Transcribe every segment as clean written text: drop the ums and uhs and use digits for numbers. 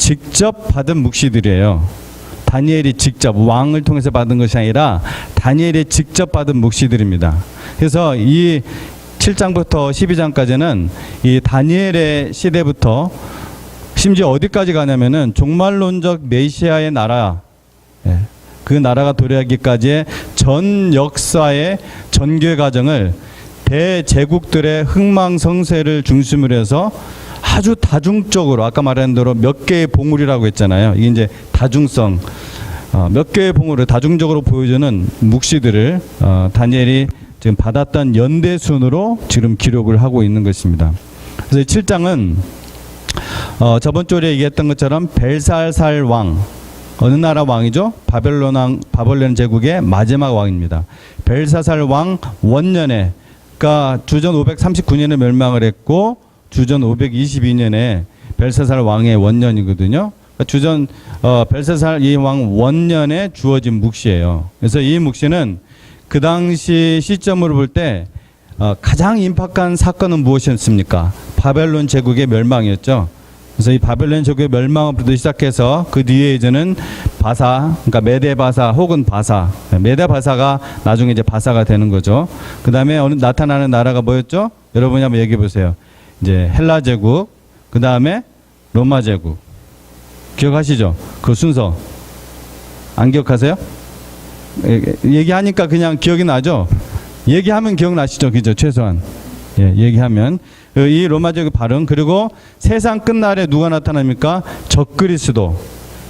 직접 받은 묵시들이에요. 다니엘이 직접 왕을 통해서 받은 것이 아니라 다니엘이 직접 받은 묵시들입니다. 그래서 이 7장부터 12장까지는 이 다니엘의 시대부터 심지어 어디까지 가냐면은 종말론적 메시아의 나라, 그 나라가 도래하기까지의 전 역사의 전개 과정을 대제국들의 흥망성쇠를 중심으로 해서 아주 다중적으로, 아까 말한 대로 몇 개의 봉우리라고 했잖아요. 이게 이제 다중성, 몇 개의 봉우리 다중적으로 보여주는 묵시들을 다니엘이 지금 받았던 연대순으로 지금 기록을 하고 있는 것입니다. 그래서 7장은 저번 주에 얘기했던 것처럼 벨사살 왕, 어느 나라 왕이죠? 바벨론 제국의 마지막 왕입니다. 벨사살 왕 원년에, 그러니까 주전 539년에 멸망을 했고 주전 522년에 벨사살 왕의 원년이거든요. 그러니까 주전 벨사살 이 왕 원년에 주어진 묵시예요. 그래서 이 묵시는 그 당시 시점으로 볼 때 가장 임박한 사건은 무엇이었습니까? 바벨론 제국의 멸망이었죠. 그래서 이 바벨론 제국의 멸망부터 시작해서 그 뒤에 이제는 바사, 그러니까 메데 바사 혹은 바사, 메데 바사가 나중에 이제 바사가 되는 거죠. 그 다음에 나타나는 나라가 뭐였죠? 여러분이 한번 얘기해 보세요. 이제 헬라 제국, 그 다음에 로마 제국. 기억하시죠? 그 순서. 안 기억하세요? 얘기하니까 그냥 기억이 나죠? 얘기하면 기억나시죠? 그죠? 최소한. 예, 얘기하면. 이 로마 제국 발흥, 그리고 세상 끝날에 누가 나타납니까? 적그리스도.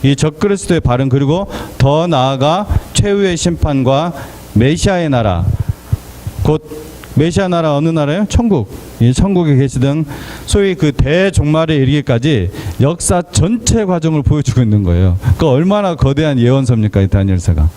이 적그리스도의 발흥, 그리고 더 나아가 최후의 심판과 메시아의 나라. 곧 메시아 나라 어느 나라예요? 천국. 이 천국에 계시던 소위 그 대종말에 이르기까지 역사 전체 과정을 보여주고 있는 거예요. 그 얼마나 거대한 예언서입니까, 이 다니엘서가.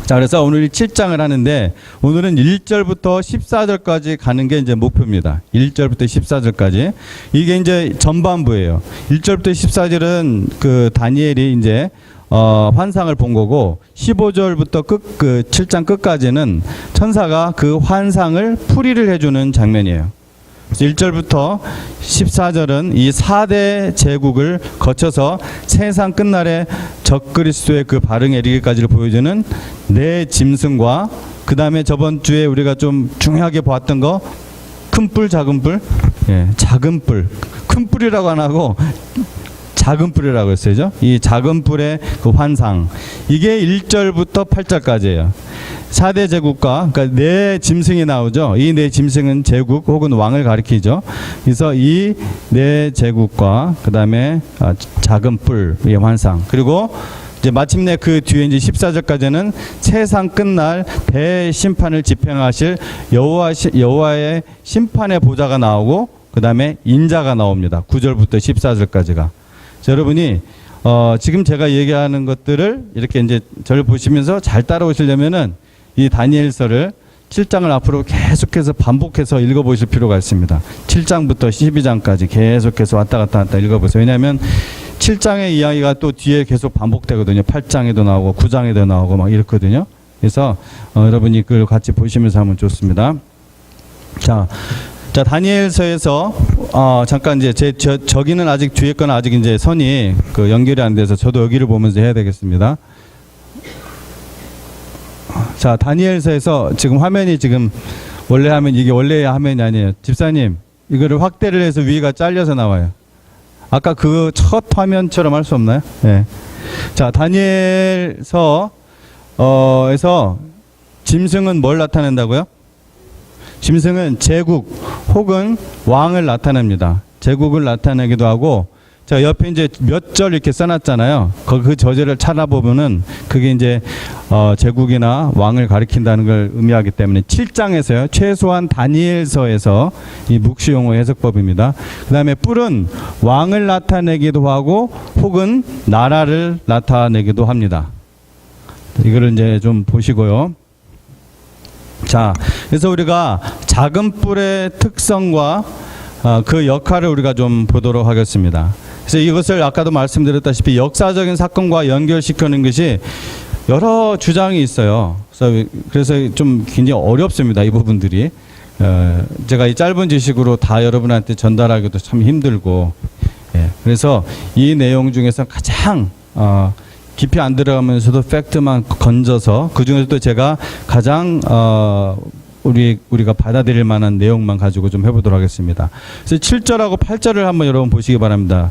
자, 그래서 오늘 7장을 하는데 오늘은 1절부터 14절까지 가는 게 이제 목표입니다. 1절부터 14절까지. 이게 이제 전반부예요. 1절부터 14절은 그 다니엘이 이제 환상을 본 거고 15절부터 그 7장 끝까지는 천사가 그 환상을 풀이를 해주는 장면이에요. 그래서 1절부터 14절은 이 4대 제국을 거쳐서 세상 끝날에 적그리스도의 그 발흥에 이르기까지를 보여주는 네 짐승과, 그 다음에 저번 주에 우리가 좀 중요하게 보았던 거, 큰 뿔, 작은 뿔, 작은 뿔, 큰 뿔이라고 안 하고 작은 뿔이라고 했어요. 이 작은 뿔의 그 환상, 이게 1절부터 8절까지예요. 4대 제국과, 그러니까 네 짐승이 나오죠. 이 네 짐승은 제국 혹은 왕을 가리키죠. 그래서 이 네 제국과 그 다음에 작은 뿔의 환상, 그리고 이제 마침내 그 뒤에 이제 14절까지는 세상 끝날 대심판을 집행하실 여호와의 심판의 보좌가 나오고 그 다음에 인자가 나옵니다. 9절부터 14절까지가. 여러분이 지금 제가 얘기하는 것들을 이렇게 이제 저를 보시면서 잘 따라오시려면은 이 다니엘서를 7장을 앞으로 계속해서 반복해서 읽어보실 필요가 있습니다. 7장부터 12장까지 계속해서 왔다 갔다 읽어보세요. 왜냐하면 7장의 이야기가 또 뒤에 계속 반복되거든요. 8장에도 나오고 9장에도 나오고 막 이렇거든요. 그래서 여러분이 그걸 같이 보시면서 하면 좋습니다. 자, 다니엘서에서 잠깐 이제 저기는 아직 뒤에 거는 아직 이제 선이 그 연결이 안 돼서 저도 여기를 보면서 해야 되겠습니다. 자, 다니엘서에서 지금 화면이 지금 원래 화면, 이게 원래의 화면이 아니에요. 집사님, 이거를 확대를 해서 위가 잘려서 나와요. 아까 그 첫 화면처럼 할 수 없나요? 네. 자, 다니엘서 에서 짐승은 뭘 나타낸다고요? 짐승은 제국 혹은 왕을 나타냅니다. 제국을 나타내기도 하고, 자, 옆에 이제 몇 절 이렇게 써놨잖아요. 그 저절을 찾아보면은 그게 이제 제국이나 왕을 가리킨다는 걸 의미하기 때문에 7장에서요. 최소한 다니엘서에서 이 묵시 용어 해석법입니다. 그 다음에 뿔은 왕을 나타내기도 하고 혹은 나라를 나타내기도 합니다. 이거를 이제 좀 보시고요. 자, 그래서 우리가 작은 뿔의 특성과 그 역할을 우리가 좀 보도록 하겠습니다. 그래서 이것을 아까도 말씀드렸다시피 역사적인 사건과 연결시키는 것이 여러 주장이 있어요. 그래서 좀 굉장히 어렵습니다. 이 부분들이. 제가 이 짧은 지식으로 다 여러분한테 전달하기도 참 힘들고, 예, 그래서 이 내용 중에서 가장 깊이 안 들어가면서도 팩트만 건져서 그 중에서도 제가 가장 우리가 받아들일 만한 내용만 가지고 좀 해보도록 하겠습니다. 그래서 7절하고 8절을 한번 여러분 보시기 바랍니다.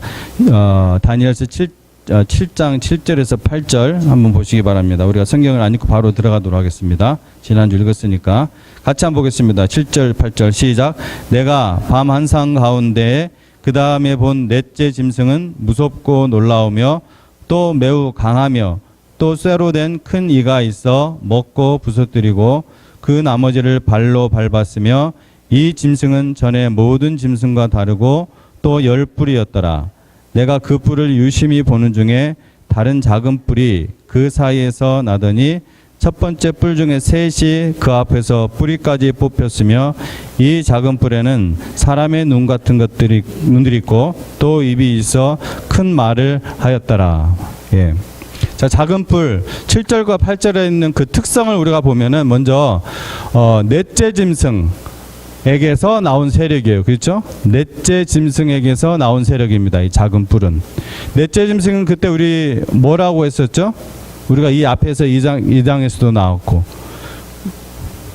다니엘서 7장 7절에서 8절 한번 보시기 바랍니다. 우리가 성경을 안 읽고 바로 들어가도록 하겠습니다. 지난주 읽었으니까 같이 한번 보겠습니다. 7절 8절 시작. 내가 밤 한상 가운데 그 다음에 본 넷째 짐승은 무섭고 놀라우며 또 매우 강하며 또 쇠로 된 큰 이가 있어 먹고 부서뜨리고 그 나머지를 발로 밟았으며 이 짐승은 전에 모든 짐승과 다르고 또 10뿔이었더라. 내가 그 뿔을 유심히 보는 중에 다른 작은 뿔이 그 사이에서 나더니 첫 번째 뿔 중에 셋이 그 앞에서 뿌리까지 뽑혔으며 이 작은 뿔에는 사람의 눈 같은 눈들이 있고 또 입이 있어 큰 말을 하였더라. 예. 자, 작은 뿔 7절과 8절에 있는 그 특성을 우리가 보면은 먼저 넷째 짐승에게서 나온 세력이에요. 그렇죠? 넷째 짐승에게서 나온 세력입니다. 이 작은 뿔은. 넷째 짐승은 그때 우리 뭐라고 했었죠? 우리가 이 앞에서 2장에서도 나왔고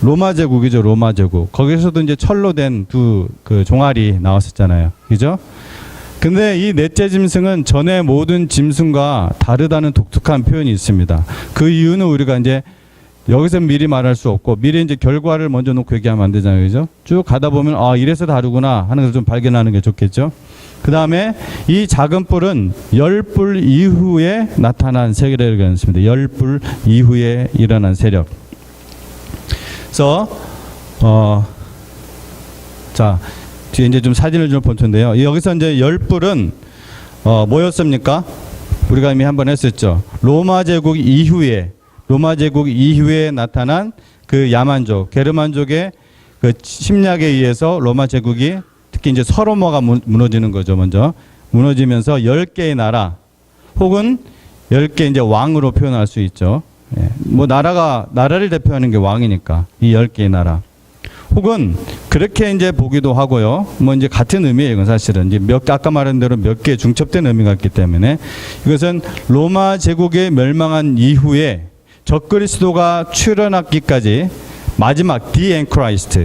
로마 제국이죠. 로마 제국. 거기서도 이제 철로 된 두 그 종아리 나왔었잖아요. 그죠? 근데 이 넷째 짐승은 전에 모든 짐승과 다르다는 독특한 표현이 있습니다. 그 이유는 우리가 이제 여기서 미리 말할 수 없고 미리 이제 결과를 먼저 놓고 얘기하면 안 되잖아요. 그죠? 쭉 가다 보면 이래서 다르구나 하는 걸 좀 발견하는 게 좋겠죠. 그 다음에 이 작은 뿔은 10뿔 이후에 나타난 세력이었습니다. 10뿔 이후에 일어난 세력. 그래서 자 뒤에 이제 좀 사진을 좀 볼 텐데요. 여기서 이제 10뿔은 뭐였습니까? 우리가 이미 한번 했었죠. 로마 제국 이후에 나타난 그 야만족, 게르만족의 그 침략에 의해서 로마 제국이 특히 이제 서로마가 무너지는 거죠. 먼저 무너지면서 10개의 나라 혹은 10개 이제 왕으로 표현할 수 있죠. 예. 뭐 나라를 대표하는 게 왕이니까 이 10개의 나라. 혹은 그렇게 이제 보기도 하고요. 뭐 이제 같은 의미예요. 이건 사실은 이제 아까 말한 대로 몇 개 중첩된 의미가 있기 때문에 이것은 로마 제국의 멸망한 이후에 적그리스도가 출현하기까지 마지막 The Antichrist,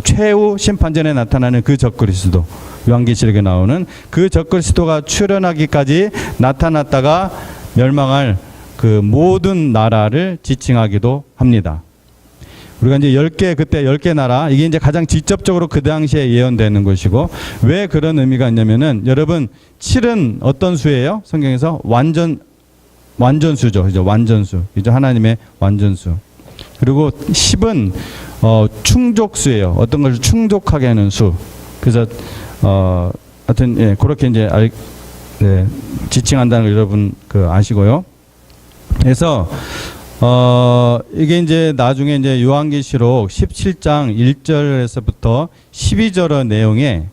최후 심판전에 나타나는 그 적그리스도, 요한계시록에 나오는 그 적그리스도가 출현하기까지 나타났다가 멸망할 그 모든 나라를 지칭하기도 합니다. 우리가 이제 10개, 그때 10개 나라, 이게 이제 가장 직접적으로 그 당시에 예언되는 것이고, 왜 그런 의미가 있냐면은, 여러분, 7은 어떤 수예요? 성경에서 완전수죠. 그죠? 완전수. 그죠? 하나님의 완전수. 그리고 10은 충족수예요. 어떤 것을 충족하게 하는 수. 그래서 하여튼 예, 그렇게 이제 지칭한다는 걸 여러분 아시고요. 그래서 이게 이제 나중에 이제 요한계시록 17장 1절에서부터 12절의 내용에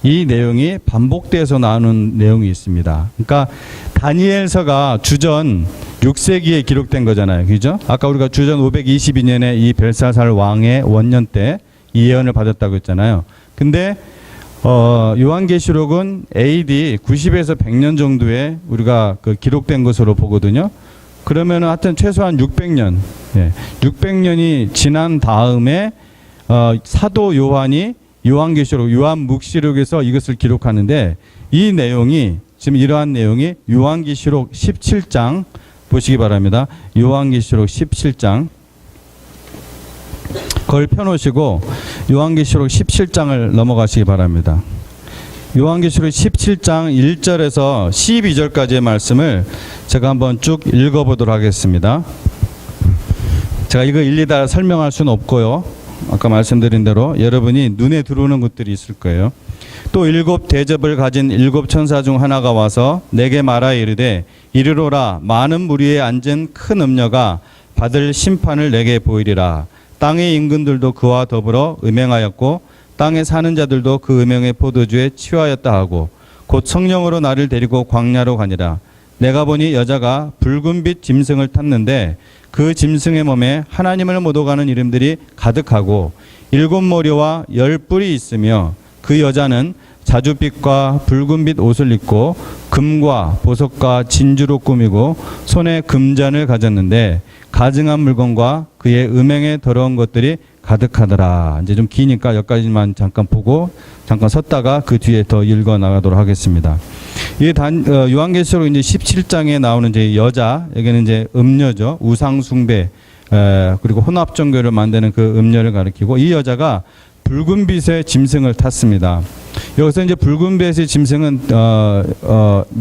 이 내용이 반복돼서 나오는 내용이 있습니다. 그러니까 다니엘서가 주전 6세기에 기록된 거잖아요. 그죠? 아까 우리가 주전 522년에 이 벨사살 왕의 원년 때 이 예언을 받았다고 했잖아요. 근데 요한계시록은 AD 90에서 100년 정도에 우리가 기록된 것으로 보거든요. 그러면은 하여튼 최소한 600년, 600년이 지난 다음에 사도 요한이 요한계시록, 요한묵시록에서 이것을 기록하는데 이 내용이 지금 이러한 내용이 요한계시록 17장 보시기 바랍니다. 요한계시록 17장 그걸 펴놓으시고 요한계시록 17장을 넘어가시기 바랍니다. 요한계시록 17장 1절에서 12절까지의 말씀을 제가 한번 쭉 읽어보도록 하겠습니다. 제가 이거 일일이 다 설명할 수는 없고요. 아까 말씀드린 대로 여러분이 눈에 들어오는 것들이 있을 거예요. 또 7 대접을 가진 7 천사 중 하나가 와서 내게 말하 이르되 이르노라 많은 무리에 앉은 큰 음녀가 받을 심판을 내게 보이리라. 땅의 임금들도 그와 더불어 음행하였고 땅에 사는 자들도 그 음행의 포도주에 취하였다 하고 곧 성령으로 나를 데리고 광야로 가니라. 내가 보니 여자가 붉은빛 짐승을 탔는데 그 짐승의 몸에 하나님을 못 오가는 이름들이 가득하고 7 머리와 10 뿔이 있으며 그 여자는 자줏빛과 붉은빛 옷을 입고 금과 보석과 진주로 꾸미고 손에 금잔을 가졌는데 가증한 물건과 그의 음행에 더러운 것들이 가득하더라. 이제 좀 기니까 여기까지만 잠깐 보고 잠깐 섰다가 그 뒤에 더 읽어 나가도록 하겠습니다. 이 요한계시록 이제 17장에 나오는 이제 여자, 여기는 이제 음녀죠. 우상 숭배 그리고 혼합 종교를 만드는 그 음녀를 가리키고, 이 여자가 붉은 빛의 짐승을 탔습니다. 여기서 이제 붉은 빛의 짐승은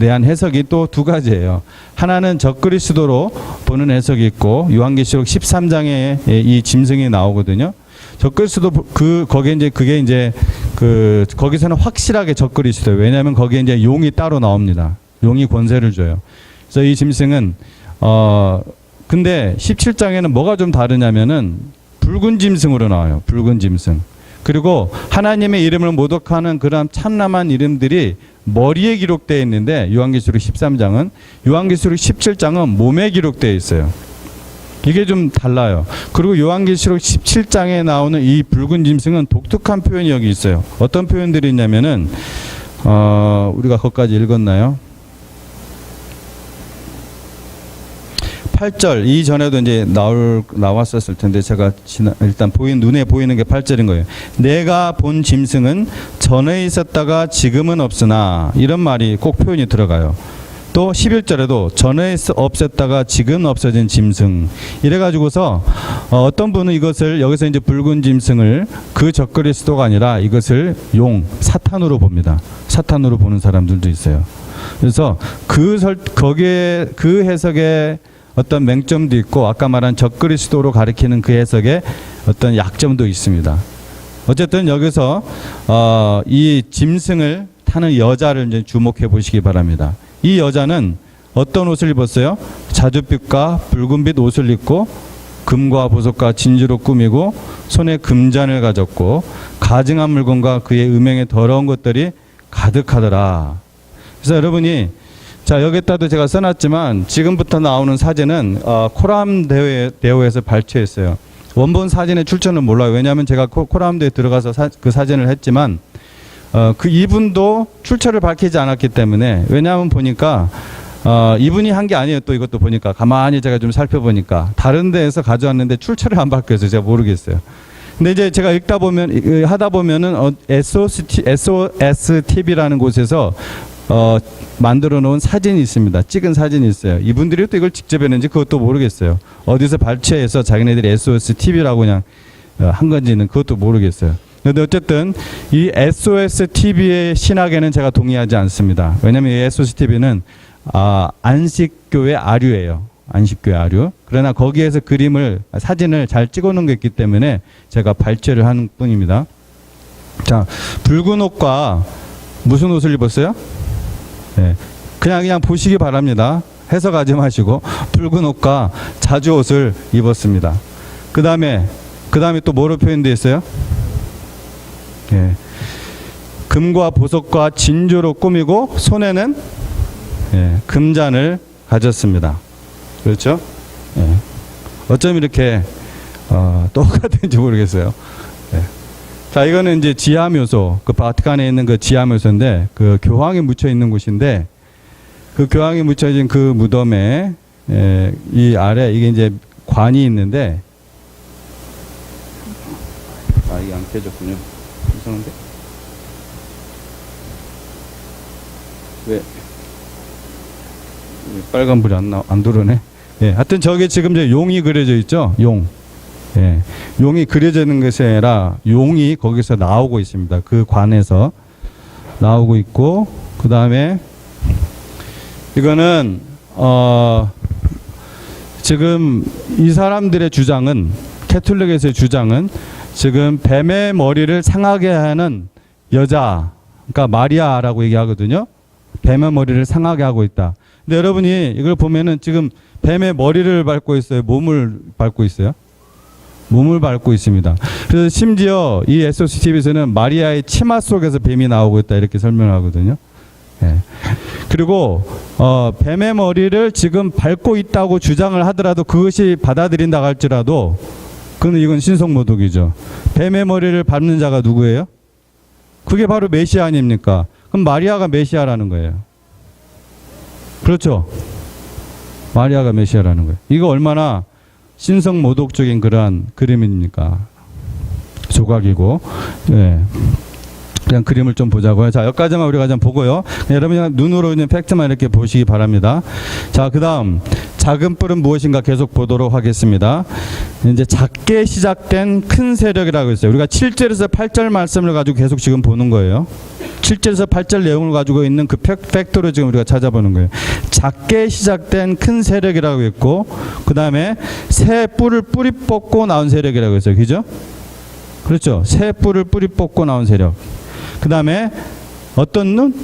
대한 해석이 또 두 가지예요. 하나는 적그리스도로 보는 해석이 있고, 요한계시록 13장에 이 짐승이 나오거든요. 적그리스도 거기에 이제 그게 이제 거기서는 확실하게 적그리스도예요. 왜냐하면 거기에 이제 용이 따로 나옵니다. 용이 권세를 줘요. 그래서 이 짐승은 근데 17장에는 뭐가 좀 다르냐면은 붉은 짐승으로 나와요. 붉은 짐승. 그리고 하나님의 이름을 모독하는 그런 참남한 이름들이 머리에 기록되어 있는데, 요한계시록 13장은, 요한계시록 17장은 몸에 기록되어 있어요. 이게 좀 달라요. 그리고 요한계시록 17장에 나오는 이 붉은 짐승은 독특한 표현이 여기 있어요. 어떤 표현들이 있냐면은 우리가 거기까지 읽었나요? 8절 이전에도 이제 나왔었을 텐데 제가 일단 눈에 보이는 게 8절인 거예요. 내가 본 짐승은 전에 있었다가 지금은 없으나, 이런 말이 꼭 표현이 들어가요. 또 11절에도 전에 없었다가 지금 없어진 짐승. 이래가지고서 어떤 분은 이것을 여기서 이제 붉은 짐승을 그 적그리스도가 아니라 이것을 사탄으로 봅니다. 사탄으로 보는 사람들도 있어요. 그래서 거기에 그 해석에 어떤 맹점도 있고, 아까 말한 적그리스도로 가리키는 그 해석에 어떤 약점도 있습니다. 어쨌든 여기서 이 짐승을 타는 여자를 이제 주목해 보시기 바랍니다. 이 여자는 어떤 옷을 입었어요? 자줏빛과 붉은빛 옷을 입고 금과 보석과 진주로 꾸미고 손에 금잔을 가졌고 가증한 물건과 그의 음행에 더러운 것들이 가득하더라. 그래서 여러분이 여기다도 제가 써놨지만 지금부터 나오는 사진은 코람 대회에서 발췌했어요. 원본 사진의 출처는 몰라요. 왜냐하면 제가 코람 대회에 들어가서 그 사진을 했지만 이분도 출처를 밝히지 않았기 때문에, 왜냐하면 보니까 이분이 한 게 아니에요. 또 이것도 보니까 가만히 제가 좀 살펴보니까 다른 데에서 가져왔는데 출처를 안 밝혀서 제가 모르겠어요. 근데 이제 제가 하다 보면은 SOS TV라는 곳에서 만들어 놓은 사진이 있습니다. 찍은 사진이 있어요. 이분들이 또 이걸 직접 했는지 그것도 모르겠어요. 어디서 발췌해서 자기네들이 SOS TV라고 그냥 한 건지는 그것도 모르겠어요. 그런데 어쨌든 이 SOS TV의 신학에는 제가 동의하지 않습니다. 왜냐하면 이 SOS TV는 안식교의 아류예요. 안식교의 아류. 그러나 거기에서 사진을 잘 찍어놓은 게 있기 때문에 제가 발췌를 하는 뿐입니다. 자, 붉은 옷과 무슨 옷을 입었어요? 네, 그냥 보시기 바랍니다. 해석하지 마시고 붉은 옷과 자주 옷을 입었습니다. 그 다음에 또 뭐로 표현되어 있어요? 네, 금과 보석과 진주로 꾸미고 손에는 금잔을 가졌습니다. 그렇죠? 네. 어쩜 이렇게 똑같은지 모르겠어요. 네. 자, 이거는 이제 지하묘소, 그 바티칸에 있는 그 지하묘소인데, 그 교황이 묻혀 있는 곳인데, 그 교황이 묻혀진 그 무덤에 이 아래 이게 이제 관이 있는데, 이게 안 켜졌군요. 이상한데? 왜 빨간불이 안 들어오네? 예, 하여튼 저게 지금 이제 용이 그려져 있죠? 용. 예, 용이 그려져 있는 것이 아니라 용이 거기서 나오고 있습니다. 그 관에서 나오고 있고, 그 다음에 이거는 지금 이 사람들의 주장은, 캐톨릭에서의 주장은 지금 뱀의 머리를 상하게 하는 여자, 그러니까 마리아라고 얘기하거든요. 뱀의 머리를 상하게 하고 있다. 근데 여러분이 이걸 보면은 지금 뱀의 머리를 밟고 있어요? 몸을 밟고 있어요? 몸을 밟고 있습니다. 그래서 심지어 이 SOS TV에서는 마리아의 치마 속에서 뱀이 나오고 있다 이렇게 설명하거든요. 예. 그리고 뱀의 머리를 지금 밟고 있다고 주장을 하더라도 그것이 받아들인다고 할지라도 이건 신성모독이죠. 뱀의 머리를 밟는 자가 누구예요? 그게 바로 메시아 아닙니까? 그럼 마리아가 메시아라는 거예요. 그렇죠? 마리아가 메시아라는 거예요. 이거 얼마나 신성모독적인 그러한 그림입니까? 조각이고. 예. 그냥 그림을 좀 보자고요. 자, 여기까지만 우리가 좀 보고요. 여러분 눈으로 있는 팩트만 이렇게 보시기 바랍니다. 자, 그 다음 작은 뿔은 무엇인가 계속 보도록 하겠습니다. 이제 작게 시작된 큰 세력이라고 했어요. 우리가 7절에서 8절 말씀을 가지고 계속 지금 보는 거예요. 7절에서 8절 내용을 가지고 있는 그 팩트로 지금 우리가 찾아보는 거예요. 작게 시작된 큰 세력이라고 했고, 그 다음에 새 뿔을 뿌리 뽑고 나온 세력이라고 했어요. 그죠? 그렇죠? 새 뿔을 뿌리 뽑고 나온 세력. 그 다음에 어떤 눈?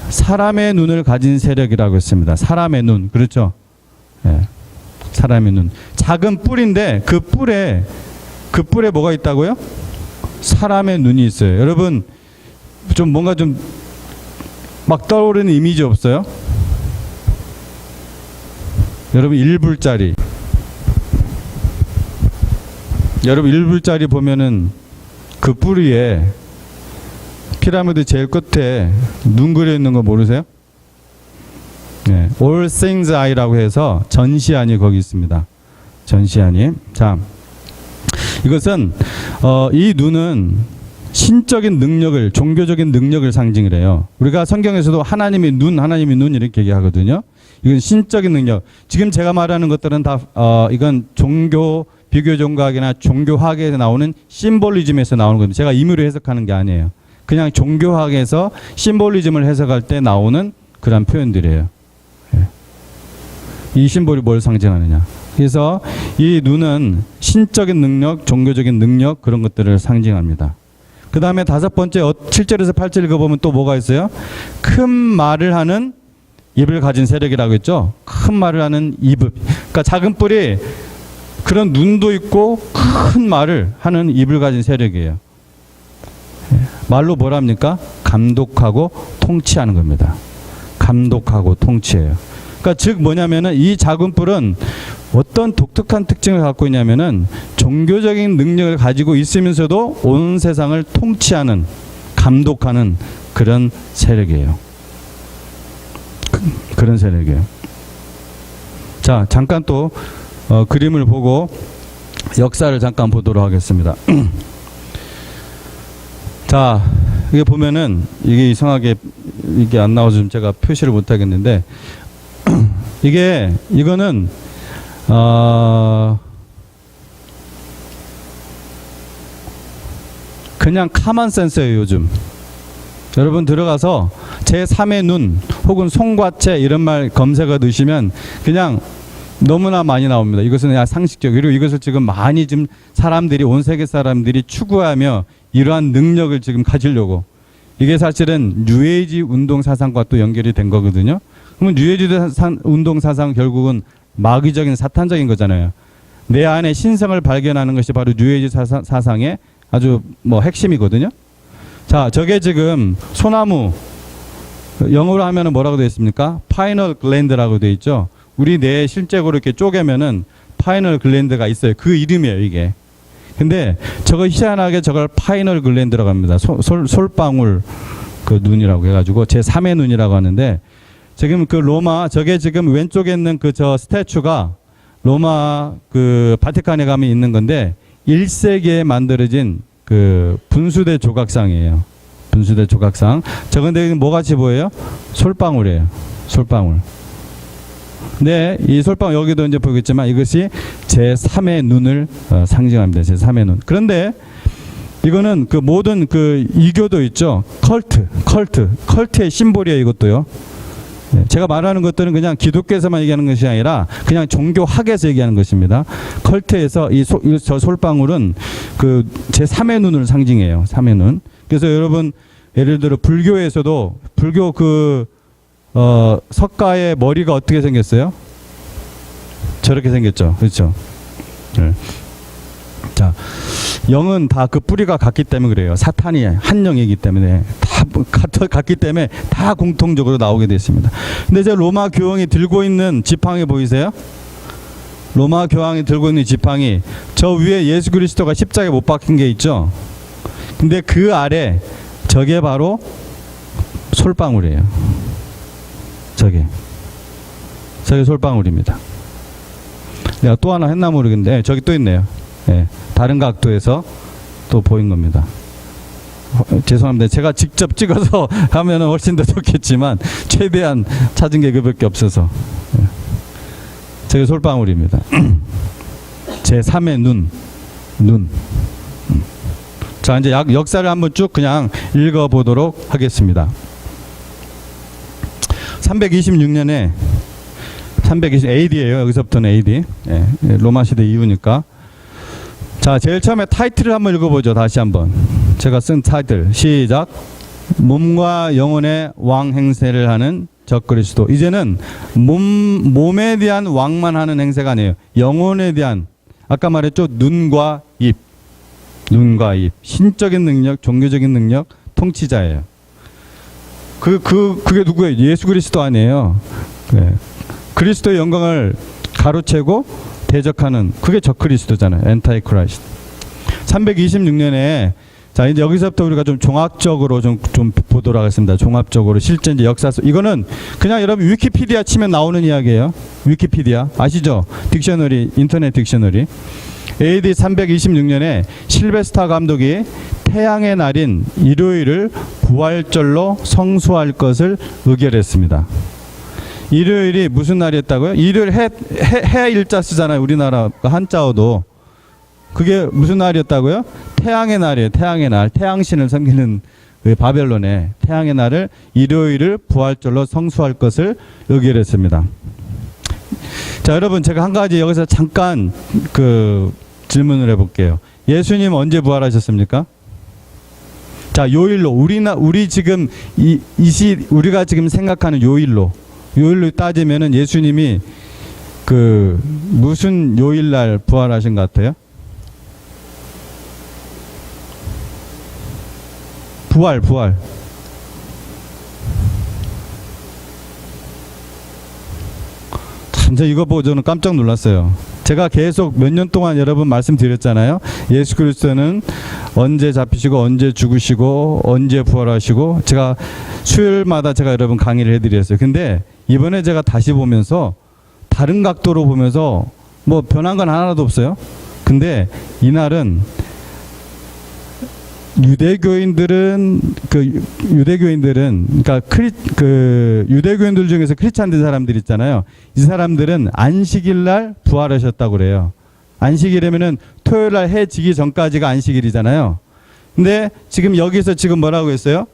사람의 눈을 가진 세력이라고 했습니다. 사람의 눈. 그렇죠? 예. 사람의 눈. 작은 뿔인데 그 뿔에 뭐가 있다고요? 사람의 눈이 있어요. 여러분 좀 뭔가 좀 막 떠오르는 이미지 없어요? 여러분 1불짜리. 여러분 1불짜리 보면은 그 뿔 위에 피라미드 제일 끝에 눈 그려 있는 거 모르세요? 네, All Things Eye라고 해서 전시안이 거기 있습니다. 전시안이. 자, 이것은 이 눈은 신적인 능력을, 종교적인 능력을 상징이래요. 우리가 성경에서도 하나님의 눈 이렇게 얘기하거든요. 이건 신적인 능력. 지금 제가 말하는 것들은 다 이건 종교, 비교 종교학이나 종교학에 나오는 심볼리즘에서 나오는 겁니다. 제가 임의로 해석하는 게 아니에요. 그냥 종교학에서 심볼리즘을 해석할 때 나오는 그런 표현들이에요. 이 심볼이 뭘 상징하느냐. 그래서 이 눈은 신적인 능력, 종교적인 능력 그런 것들을 상징합니다. 그 다음에 다섯 번째 7절에서 8절 읽어보면 또 뭐가 있어요? 큰 말을 하는 입을 가진 세력이라고 했죠. 큰 말을 하는 입. 그러니까 작은 뿔이 그런 눈도 있고 큰 말을 하는 입을 가진 세력이에요. 말로 뭐랍니까? 감독하고 통치하는 겁니다. 감독하고 통치해요. 그러니까 즉 뭐냐면은 이 작은 뿔은 어떤 독특한 특징을 갖고 있냐면은 종교적인 능력을 가지고 있으면서도 온 세상을 통치하는, 감독하는 그런 세력이에요. 그런 세력이에요. 자, 잠깐 또 그림을 보고 역사를 잠깐 보도록 하겠습니다. 자, 이게 보면은 이게 이상하게 이게 안 나와서 좀 제가 표시를 못 하겠는데 이거는 그냥 카만 센서예요. 요즘 여러분 들어가서 제3의 눈 혹은 송과체 이런 말 검색어 넣으시면 그냥 너무나 많이 나옵니다. 이것은 그냥 상식적. 그리고 이것을 지금 많이 지금 사람들이, 온 세계 사람들이 추구하며 이러한 능력을 지금 가지려고. 이게 사실은 뉴에이지 운동 사상과 또 연결이 된 거거든요. 그러면 뉴에이지 운동 사상 결국은 마귀적인 사탄적인 거잖아요. 내 안에 신성을 발견하는 것이 바로 뉴에이지 사상의 아주 뭐 핵심이거든요. 자, 저게 지금 소나무, 영어로 하면은 뭐라고 되어 있습니까? 파이널 글랜드라고 되어 있죠. 우리 뇌에 실제로 이렇게 쪼개면은 파이널 글랜드가 있어요. 그 이름이에요, 이게. 근데 저거 희한하게 저걸 파이널 글랜드라고 합니다. 솔방울 그 눈이라고 해가지고 제3의 눈이라고 하는데, 지금 그 로마, 저게 지금 왼쪽에 있는 그 저 스태츄가 로마 그 바티칸에 가면 있는 건데 1세기에 만들어진 그 분수대 조각상이에요. 분수대 조각상. 저건데 뭐 같이 보여요? 솔방울이에요. 솔방울. 네, 이 솔방울 여기도 이제 보겠지만 이것이 제3의 눈을 상징합니다. 제3의 눈. 그런데 이거는 그 모든 그 이교도 있죠. 컬트의 심볼이에요. 이것도요. 네, 제가 말하는 것들은 그냥 기독교에서만 얘기하는 것이 아니라 그냥 종교학에서 얘기하는 것입니다. 컬트에서 저 솔방울은 그 제3의 눈을 상징해요. 3의 눈. 그래서 여러분 예를 들어 불교에서도 불교 그 석가의 머리가 어떻게 생겼어요? 저렇게 생겼죠. 그렇죠? 네. 자, 영은 다 그 뿌리가 같기 때문에 그래요. 사탄이 한 영이기 때문에 다 같기 때문에 다 공통적으로 나오게 됐습니다. 근데 이제 로마 교황이 들고 있는 지팡이 보이세요? 로마 교황이 들고 있는 지팡이, 저 위에 예수 그리스도가 십자가에 못 박힌 게 있죠. 근데 그 아래 저게 바로 솔방울이에요. 저게 솔방울입니다. 내가 또 하나 했나 모르겠는데 저기 또 있네요. 예, 다른 각도에서 또 보인 겁니다. 죄송합니다. 제가 직접 찍어서 하면 훨씬 더 좋겠지만 최대한 찾은 게 그밖에 없어서. 예. 저게 솔방울입니다. 제 3의 눈. 자, 이제 역사를 한번 쭉 그냥 읽어보도록 하겠습니다. 326년에 320 AD예요. 여기서부터는 AD. 예, 로마 시대 이후니까. 자, 제일 처음에 타이틀을 한번 읽어보죠. 다시 한번. 제가 쓴 타이틀. 시작. 몸과 영혼의 왕 행세를 하는 적그리스도. 이제는 몸에 대한 왕만 하는 행세가 아니에요. 영혼에 대한, 아까 말했죠. 눈과 입. 신적인 능력, 종교적인 능력, 통치자예요. 그게 누구예요? 예수 그리스도 아니에요. 네. 그리스도의 영광을 가로채고 대적하는, 그게 적그리스도잖아요. 엔타이 크라이스트. 326년에 자, 이제 여기서부터 우리가 좀 종합적으로 좀 보도록 하겠습니다. 종합적으로 실제 이제 역사 속, 이거는 그냥 여러분 위키피디아 치면 나오는 이야기예요. 위키피디아 아시죠? 딕셔너리, 인터넷 딕셔너리. AD 326년에 실베스타 감독이 태양의 날인 일요일을 부활절로 성수할 것을 의결했습니다. 일요일이 무슨 날이었다고요? 일요일 해 일자 쓰잖아요. 우리나라 한자어도. 그게 무슨 날이었다고요? 태양의 날이에요. 태양의 날. 태양신을 섬기는 바벨론의 태양의 날을 일요일을 부활절로 성수할 것을 의결했습니다. 자, 여러분 제가 한 가지 여기서 잠깐 질문을 해볼게요. 예수님 언제 부활하셨습니까? 자, 요일로 우리 지금 우리가 지금 생각하는 요일로 따지면은 예수님이 무슨 요일날 부활하신 것 같아요? 부활. 진짜 이거 보고 저는 깜짝 놀랐어요. 제가 계속 몇 년 동안 여러분 말씀드렸잖아요. 예수 그리스도는 언제 잡히시고 언제 죽으시고 언제 부활하시고, 제가 수요일마다 제가 여러분 강의를 해드렸어요. 근데 이번에 제가 다시 보면서 다른 각도로 보면서 뭐 변한 건 하나도 없어요. 근데 이날은 유대교인들은 그러니까 유대교인들 중에서 크리스찬된 사람들 있잖아요. 이 사람들은 안식일 날 부활하셨다고 그래요. 안식일이면은 토요일 날 해 지기 전까지가 안식일이잖아요. 근데 지금 여기서 지금 뭐라고 했어요?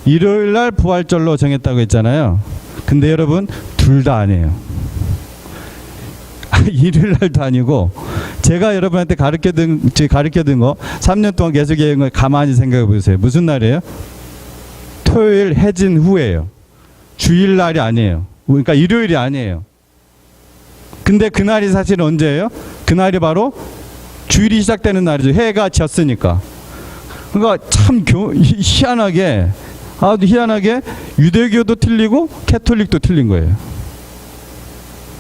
일요일 날 부활절로 정했다고 했잖아요. 근데 여러분 둘 다 아니에요. 일요일 날도 아니고, 제가 여러분한테 가르쳐든 거 3년 동안 계속 얘기한 거 가만히 생각해 보세요. 무슨 날이에요? 토요일 해진 후에요. 주일 날이 아니에요. 그러니까 일요일이 아니에요. 근데 그날이 사실 언제예요? 그날이 바로 주일이 시작되는 날이죠. 해가 졌으니까. 그러니까 참 희한하게, 아주 희한하게 유대교도 틀리고 캐톨릭도 틀린 거예요.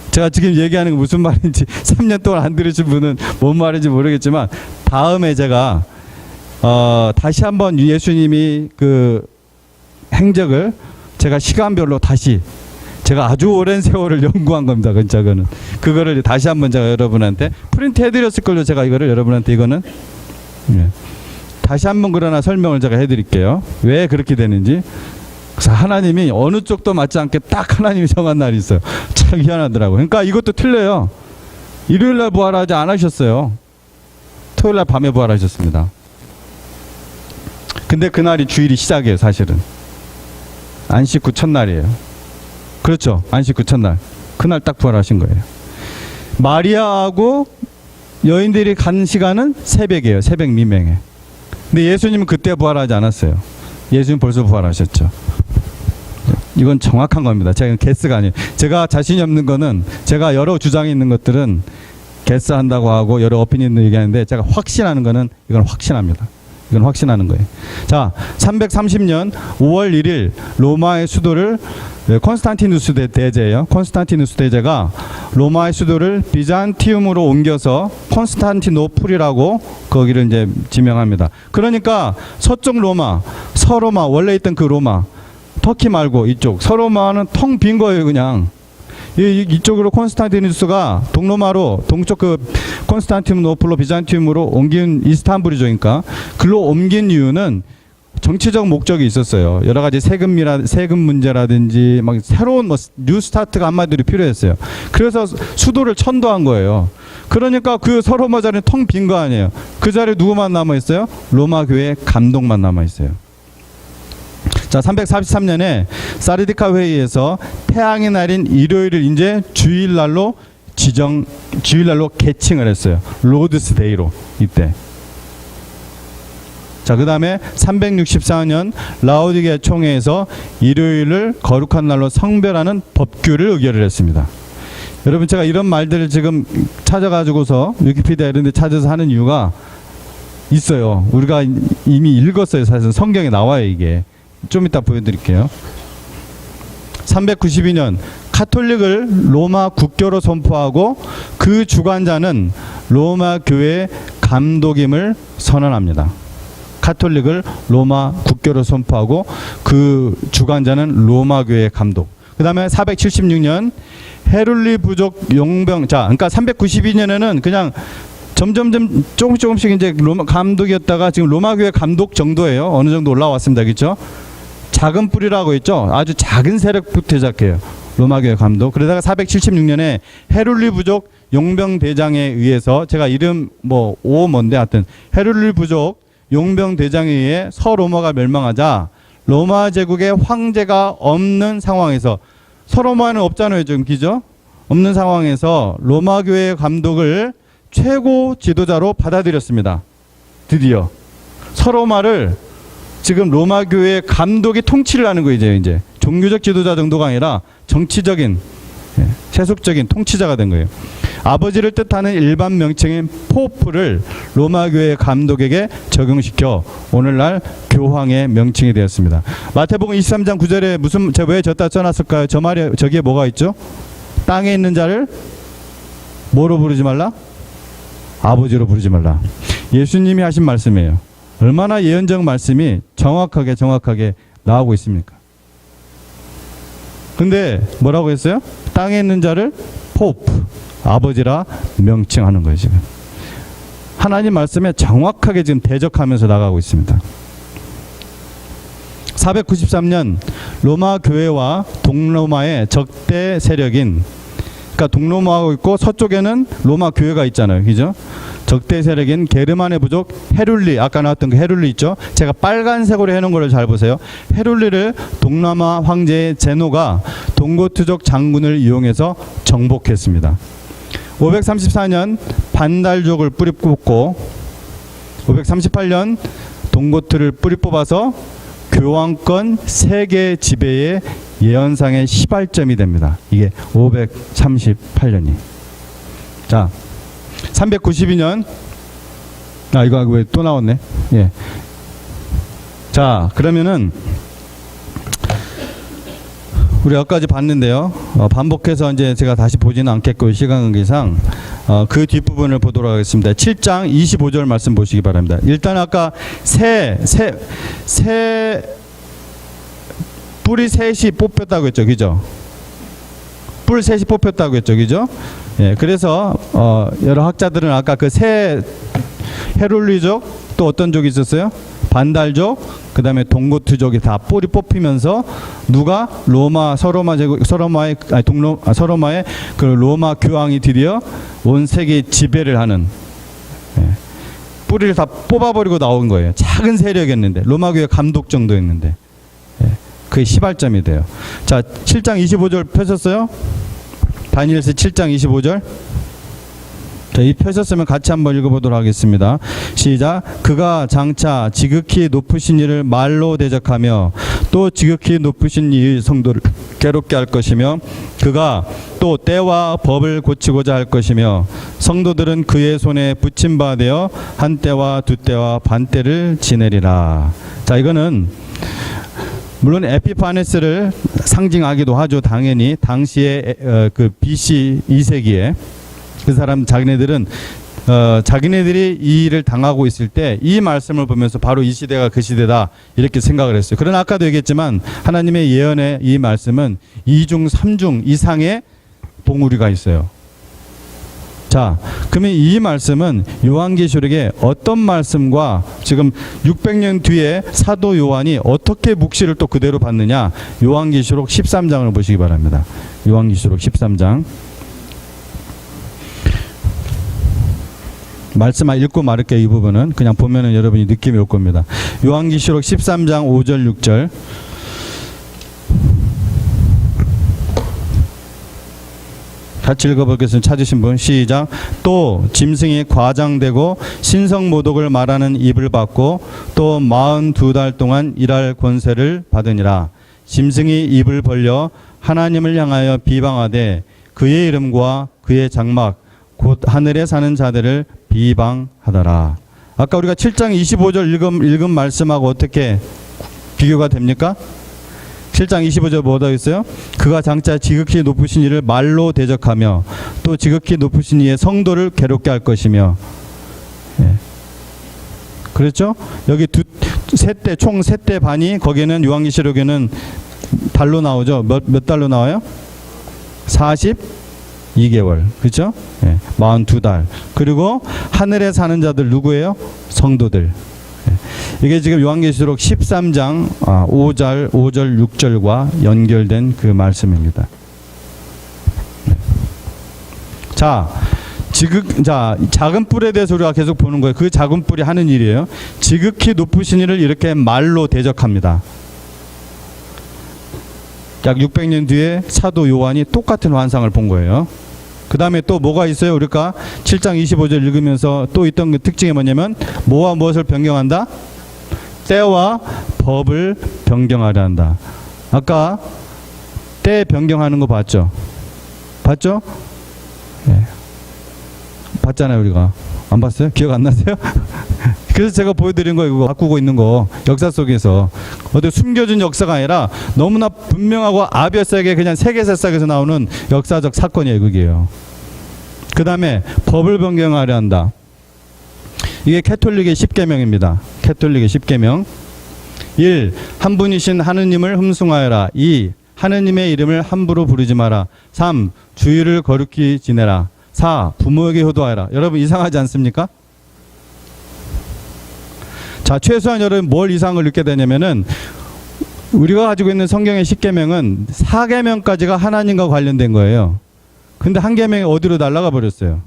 제가 지금 얘기하는 게 무슨 말인지 3년 동안 안 들으신 분은 뭔 말인지 모르겠지만, 다음에 제가 다시 한번 예수님이 그 행적을 제가 시간별로 다시, 제가 아주 오랜 세월을 연구한 겁니다. 그거를 다시 한번 제가 여러분한테 프린트 해드렸을 걸요. 제가 이거를 여러분한테 이거는 다시 한번 그러나 설명을 제가 해드릴게요. 왜 그렇게 되는지. 그래서 하나님이 어느 쪽도 맞지 않게 딱 하나님이 정한 날이 있어요. 참 희한하더라고요. 그러니까 이것도 틀려요. 일요일날 부활하지 않으셨어요. 토요일날 밤에 부활하셨습니다. 근데 그날이 주일이 시작이에요. 사실은 안식 후 첫날이에요. 그렇죠. 안식 후 첫날. 그날 딱 부활하신 거예요. 마리아하고 여인들이 간 시간은 새벽이에요. 새벽 미명에. 근데 예수님은 그때 부활하지 않았어요. 예수님 벌써 부활하셨죠. 이건 정확한 겁니다. 제가 게스가 아니에요. 제가 자신이 없는 거는, 제가 여러 주장이 있는 것들은 게스한다고 하고 여러 오피니언을 얘기하는데, 제가 확신하는 거는 이건 확신합니다. 이건 확신하는 거예요. 자, 330년 5월 1일 로마의 수도를 콘스탄티누스 대제예요. 콘스탄티누스 대제가 로마의 수도를 비잔티움으로 옮겨서 콘스탄티노플이라고 거기를 이제 지명합니다. 그러니까 서쪽 로마, 서로마 원래 있던 그 로마, 터키 말고 이쪽 서로마는 텅 빈 거예요, 그냥. 이쪽으로 콘스탄티누스가 동로마로 동쪽 그 콘스탄티노플로 비잔티움으로 옮긴 이스탄불이죠. 그러니까 글로 옮긴 이유는 정치적 목적이 있었어요. 여러 가지 세금 문제라든지 막 새로운 뭐 뉴스타트가 한마디로 필요했어요. 그래서 수도를 천도한 거예요. 그러니까 그 서로마 자리는 텅 빈 거 아니에요. 그 자리에 누구만 남아 있어요? 로마 교회 감독만 남아 있어요. 자, 343년에 사르디카 회의에서 태양의 날인 일요일을 이제 주일날로 개칭을 했어요. 로드스 데이로 이때. 자, 그 다음에 364년 라오디게 총회에서 일요일을 거룩한 날로 성별하는 법규를 의결을 했습니다. 여러분, 제가 이런 말들을 지금 찾아가지고서 위키피디아 이런 데 찾아서 하는 이유가 있어요. 우리가 이미 읽었어요. 사실 성경에 나와요, 이게. 좀 이따 보여드릴게요. 392년 카톨릭을 로마 국교로 선포하고 그 주관자는 로마 교회 감독임을 선언합니다. 카톨릭을 로마 국교로 선포하고 그 주관자는 로마 교회 감독. 그 다음에 476년 헤룰리 부족 용병. 자, 그러니까 392년에는 그냥 점점점 조금씩 이제 로마 감독이었다가 지금 로마 교회 감독 정도예요. 어느 정도 올라왔습니다. 그렇죠? 작은 뿌리라고 했죠. 아주 작은 세력부터 시작해요. 로마 교회 감독. 그러다가 476년에 헤룰리 부족 용병 대장에 의해서 제가 이름 뭔데 하여튼 헤룰리 부족 용병 대장에 의해 서로마가 멸망하자 로마 제국의 황제가 없는 상황에서 서로마는 없잖아요. 지금 기죠? 없는 상황에서 로마 교회 감독을 최고 지도자로 받아들였습니다. 드디어 서로마를 지금 로마 교회 감독이 통치를 하는 거예요. 이제 종교적 지도자 정도가 아니라 정치적인 세속적인 통치자가 된 거예요. 아버지를 뜻하는 일반 명칭인 포프를 로마 교회 감독에게 적용시켜 오늘날 교황의 명칭이 되었습니다. 마태복음 23장 9절에 무슨 왜 졌다 써놨을까요? 저 말에 저기에 뭐가 있죠? 땅에 있는 자를 뭐로 부르지 말라? 아버지로 부르지 말라. 예수님이 하신 말씀이에요. 얼마나 예언적 말씀이 정확하게 나오고 있습니까? 근데 뭐라고 했어요? 땅에 있는 자를 포프, 아버지라 명칭하는 거예요. 지금 하나님 말씀에 정확하게 지금 대적하면서 나가고 있습니다. 493년 로마 교회와 동로마의 적대 세력인, 그러니까 동로마하고 있고 서쪽에는 로마 교회가 있잖아요. 그죠? 적대 세력인 게르만의 부족 헤룰리, 아까 나왔던 그 헤룰리 있죠? 제가 빨간색으로 해놓은 거를 잘 보세요. 헤룰리를 동로마 황제 제노가 동고트족 장군을 이용해서 정복했습니다. 534년 반달족을 뿌리 뽑고 538년 동고트를 뿌리 뽑아서 교황권 세계 지배의 예언상의 시발점이 됩니다. 이게 538년이. 자, 392년. 이거 왜 또 나왔네. 예. 자, 그러면은 우리 여기까지 봤는데요. 반복해서 이제 제가 다시 보지는 않겠고 시간 관계상 그 뒷부분을 보도록 하겠습니다. 7장 25절 말씀 보시기 바랍니다. 일단 아까 뿔이 셋이 뽑혔다고 했죠. 그죠? 뿔 셋이 뽑혔다고 했죠. 그죠? 예, 그래서 여러 학자들은 아까 그 세 헤룰리족 또 어떤族이 있었어요? 반달족, 그 다음에 동고트족이 다 뿔이 뽑히면서 누가 서로마의 그 로마 교황이 드디어 온 세계 지배를 하는, 뿌리를 다 뽑아버리고 나온 거예요. 작은 세력이었는데 로마 교회 감독 정도였는데 그게 시발점이 돼요. 자, 7장 25절 펴셨어요? 다니엘서 7장 25절. 자, 이 펴셨으면 같이 한번 읽어보도록 하겠습니다. 시작. 그가 장차 지극히 높으신 이를 말로 대적하며 또 지극히 높으신 이 성도를 괴롭게 할 것이며 그가 또 때와 법을 고치고자 할 것이며 성도들은 그의 손에 붙임 바 되어 한 때와 두 때와 반 때를 지내리라. 자, 이거는 물론 에피파네스를 상징하기도 하죠. 당연히 당시에 그 BC 2세기에 그 사람 자기네들은 자기네들이 이 일을 당하고 있을 때 이 말씀을 보면서 바로 이 시대가 그 시대다 이렇게 생각을 했어요. 그러나 아까도 얘기했지만 하나님의 예언의 이 말씀은 2중 3중 이상의 봉우리가 있어요. 자, 그러면 이 말씀은 요한계시록에 어떤 말씀과 지금 600년 뒤에 사도 요한이 어떻게 묵시를 또 그대로 받느냐, 요한계시록 13장을 보시기 바랍니다. 요한계시록 13장 말씀 읽고 말할게요. 이 부분은 그냥 보면은 여러분이 느낌이 올 겁니다. 요한계시록 13장 5절 6절 같이 읽어보겠습니다. 찾으신 분 시작. 또 짐승이 과장되고 신성모독을 말하는 입을 받고 또 42달 동안 일할 권세를 받으니라. 짐승이 입을 벌려 하나님을 향하여 비방하되 그의 이름과 그의 장막 곧 하늘에 사는 자들을 비방하더라. 아까 우리가 7장 25절 읽은 말씀하고 어떻게 비교가 됩니까? 7장 25절 뭐다 있어요? 그가 장차 지극히 높으신 이를 말로 대적하며 또 지극히 높으신 이의 성도를 괴롭게 할 것이며, 예. 그렇죠? 여기 총 세 때 반이 거기는 요한계시록에는 달로 나오죠. 몇 달로 나와요? 42개월. 그렇죠? 예. 42달. 그리고 하늘에 사는 자들 누구예요? 성도들. 이게 지금 요한계시록 13장 5절 6절과 연결된 그 말씀입니다. 자, 작은 뿔에 대해서 우리가 계속 보는 거예요. 그 작은 뿔이 하는 일이에요. 지극히 높으신 이를 이렇게 말로 대적합니다. 약 600년 뒤에 사도 요한이 똑같은 환상을 본 거예요. 그 다음에 또 뭐가 있어요? 우리가 7장 25절 읽으면서 또 있던 그 특징이 뭐냐면 뭐와 무엇을 변경한다? 때와 법을 변경하려 한다. 아까 때 변경하는 거 봤죠? 봤죠? 네. 봤잖아요. 우리가 안 봤어요? 기억 안 나세요? 그래서 제가 보여드린 거예요. 이거 바꾸고 있는 거 역사 속에서 어디 숨겨진 역사가 아니라 너무나 분명하고 아비어스하게 그냥 세계사상에서 나오는 역사적 사건이에요. 그게요. 그 다음에 법을 변경하려 한다. 이게 캐톨릭의 10계명입니다. 캐톨릭의 10계명. 1. 한 분이신 하느님을 흠숭하여라. 2. 하느님의 이름을 함부로 부르지 마라. 3. 주의를 거룩히 지내라. 4. 부모에게 효도하여라. 여러분 이상하지 않습니까? 자, 최소한 여러분 뭘 이상을 느끼게 되냐면은 우리가 가지고 있는 성경의 10계명은 4계명까지가 하나님과 관련된 거예요. 근데 한 계명이 어디로 날아가 버렸어요.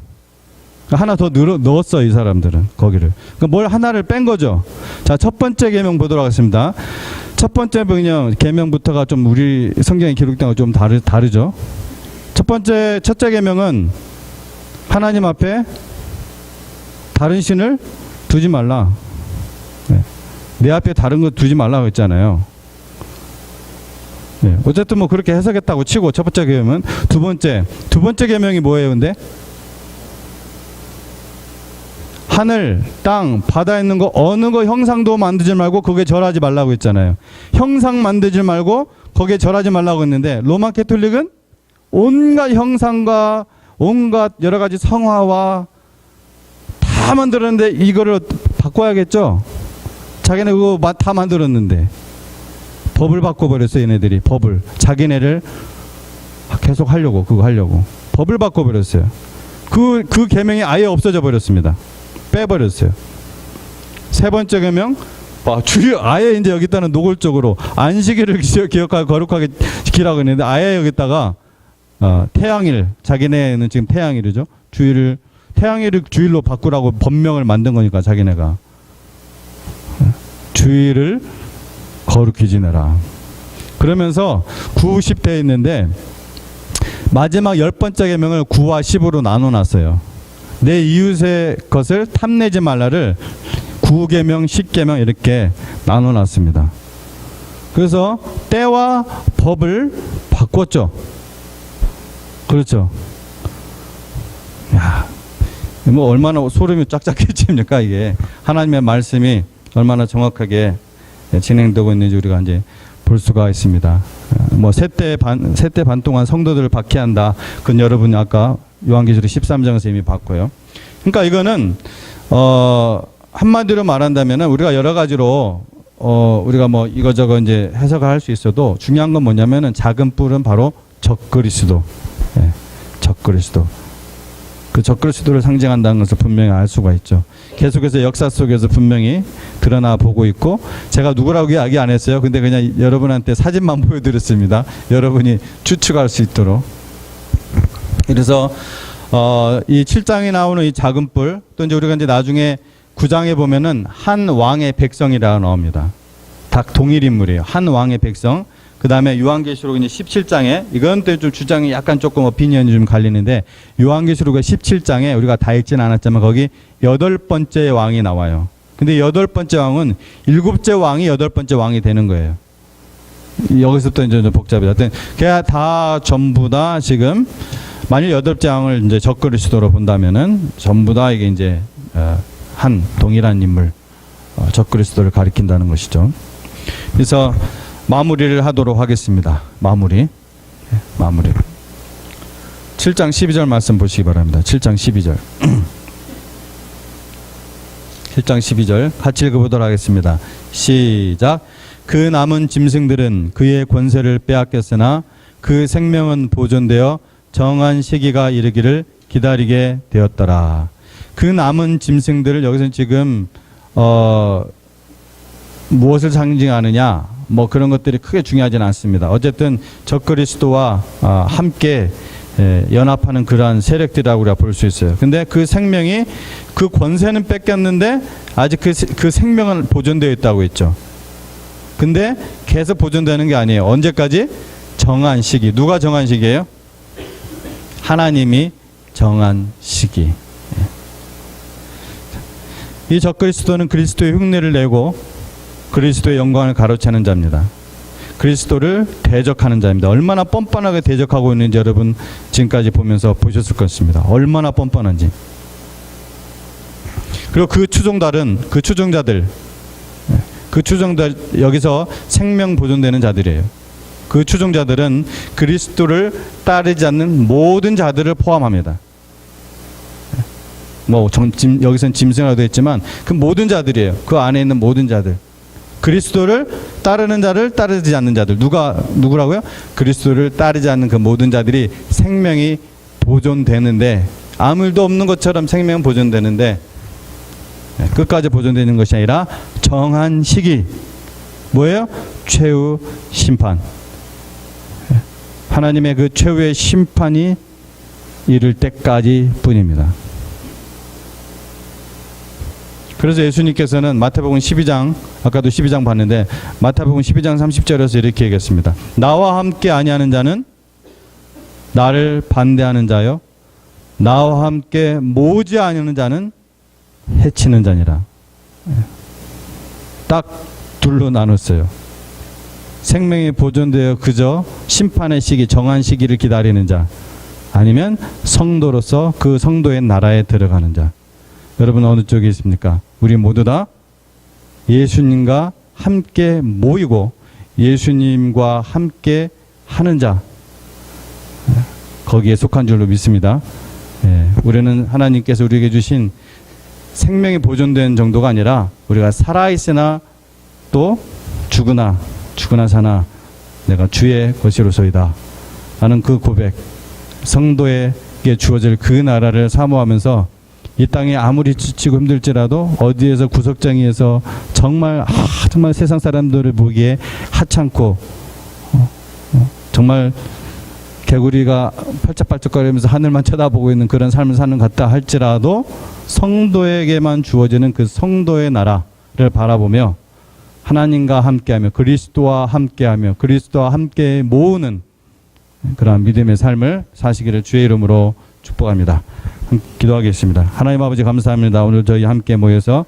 하나 더 넣었어요. 이 사람들은 거기를. 그러니까 뭘 하나를 뺀 거죠. 자, 첫 번째 계명 보도록 하겠습니다. 첫 번째 계명부터가 좀 우리 성경에 기록된 거 좀 다르죠. 첫째 계명은 하나님 앞에 다른 신을 두지 말라. 네. 내 앞에 다른 거 두지 말라고 했잖아요. 네. 어쨌든 뭐 그렇게 해석했다고 치고 첫 번째 계명은 두 번째 계명이 뭐예요? 근데 하늘, 땅, 바다에 있는 거 어느 거 형상도 만들지 말고 거기에 절하지 말라고 했잖아요. 형상 만들지 말고 거기에 절하지 말라고 했는데 로마 캐톨릭은 온갖 형상과 온갖 여러 가지 성화와 다 만들었는데 이거를 바꿔야겠죠. 자기네 그거 다 만들었는데 법을 바꿔버렸어요. 얘네들이 법을 자기네를 계속 하려고 그거 하려고 법을 바꿔버렸어요. 그 계명이 아예 없어져 버렸습니다. 빼버렸어요. 세 번째 계명 아예 이제 여기다는 노골적으로 안식일을 기억하고 거룩하게 지키라고 했는데 아예 여기다가 태양일, 자기네는 지금 태양일이죠. 태양일을 주일로 바꾸라고 법명을 만든 거니까 자기네가 주일을 거룩히 지내라. 그러면서 9, 10대 있는데 마지막 10번째 계명을 9와 10으로 나눠놨어요. 내 이웃의 것을 탐내지 말라를 9계명, 10계명 이렇게 나눠놨습니다. 그래서 때와 법을 바꿨죠. 그렇죠. 야, 뭐 얼마나 소름이 쫙쫙 끼칩니까 이게. 하나님의 말씀이 얼마나 정확하게 진행되고 있는지 우리가 이제 볼 수가 있습니다. 뭐 세대 반 동안 성도들을 박해한다. 그건 여러분이 아까 요한계시록 13장에서 이미 봤고요. 그러니까 이거는 한마디로 말한다면은 우리가 여러 가지로 우리가 뭐 이거저거 이제 해석을 할 수 있어도 중요한 건 뭐냐면은 작은 뿔은 바로 적그리스도. 예, 적그리스도. 그 적그리스도를 상징한다는 것을 분명히 알 수가 있죠. 계속해서 역사 속에서 분명히 드러나 보고 있고, 제가 누구라고 이야기 안 했어요. 근데 그냥 여러분한테 사진만 보여드렸습니다. 여러분이 추측할 수 있도록. 그래서 이 7장에 나오는 이 작은 뿔, 또 이제 우리가 이제 나중에 9장에 보면은 한 왕의 백성이라고 나옵니다. 다 동일 인물이에요. 한 왕의 백성. 그 다음에 요한계시록 이제 17장에, 이건 또 좀 주장이 약간 조금 오피니언이 좀 갈리는데, 요한계시록의 17장에 우리가 다 읽지는 않았지만 거기 8번째 왕이 나와요. 근데 8번째 왕은 7째 왕이 8번째 왕이 되는 거예요. 여기서부터 이제 좀 복잡해요. 하여튼 걔가 다 전부 다 지금 만일 8째 왕을 이제 적그리스도로 본다면은 전부 다 이게 이제 한 동일한 인물, 적그리스도를 가리킨다는 것이죠. 그래서 마무리를 하도록 하겠습니다. 마무리. 7장 12절 말씀 보시기 바랍니다. 7장 12절. 7장 12절 같이 읽어보도록 하겠습니다. 시작. 그 남은 짐승들은 그의 권세를 빼앗겼으나 그 생명은 보존되어 정한 시기가 이르기를 기다리게 되었더라. 그 남은 짐승들을 여기서 지금 무엇을 상징하느냐, 뭐 그런 것들이 크게 중요하지는 않습니다. 어쨌든 적그리스도와 함께 연합하는 그러한 세력들이라고 우리가 볼 수 있어요. 근데 그 생명이, 그 권세는 뺏겼는데 아직 그 생명은 보존되어 있다고 했죠. 근데 계속 보존되는 게 아니에요. 언제까지? 정한 시기. 누가 정한 시기예요? 하나님이 정한 시기. 이 적그리스도는 그리스도의 흉내를 내고 그리스도의 영광을 가로채는 자입니다. 그리스도를 대적하는 자입니다. 얼마나 뻔뻔하게 대적하고 있는지 여러분 지금까지 보면서 보셨을 것입니다. 얼마나 뻔뻔한지. 그리고 그 추종자들 여기서 생명 보존되는 자들이에요. 그 추종자들은 그리스도를 따르지 않는 모든 자들을 포함합니다. 뭐 여기서는 짐승이라고 했지만 그 모든 자들이에요. 그 안에 있는 모든 자들. 그리스도를 따르는 자를 따르지 않는 자들. 누구라고요? 그리스도를 따르지 않는 그 모든 자들이 생명이 보존되는데, 아무 일도 없는 것처럼 생명은 보존되는데 끝까지 보존되는 것이 아니라 정한 시기. 뭐예요? 최후 심판. 하나님의 그 최후의 심판이 이를 때까지 뿐입니다. 그래서 예수님께서는 마태복음 12장, 아까도 12장 봤는데 마태복음 12장 30절에서 이렇게 얘기했습니다. 나와 함께 아니하는 자는 나를 반대하는 자요, 나와 함께 모지 아니하는 자는 해치는 자니라. 딱 둘로 나눴어요. 생명이 보존되어 그저 심판의 시기, 정한 시기를 기다리는 자, 아니면 성도로서 그 성도의 나라에 들어가는 자. 여러분 어느 쪽에 있습니까? 우리 모두 다 예수님과 함께 모이고 예수님과 함께 하는 자, 거기에 속한 줄로 믿습니다. 우리는 하나님께서 우리에게 주신 생명이 보존된 정도가 아니라 우리가 살아있으나 또 죽으나 사나 내가 주의 것이로소이다 하는 그 고백, 성도에게 주어질 그 나라를 사모하면서 이 땅에 아무리 지치고 힘들지라도 어디에서 구석쟁이에서 정말 세상 사람들을 보기에 하찮고 정말 개구리가 펄쩍펄쩍거리면서 하늘만 쳐다보고 있는 그런 삶을 사는 것 같다 할지라도 성도에게만 주어지는 그 성도의 나라를 바라보며 하나님과 함께하며 그리스도와 함께 모으는 그러한 믿음의 삶을 사시기를 주의 이름으로 축복합니다. 기도하겠습니다. 하나님 아버지 감사합니다. 오늘 저희 함께 모여서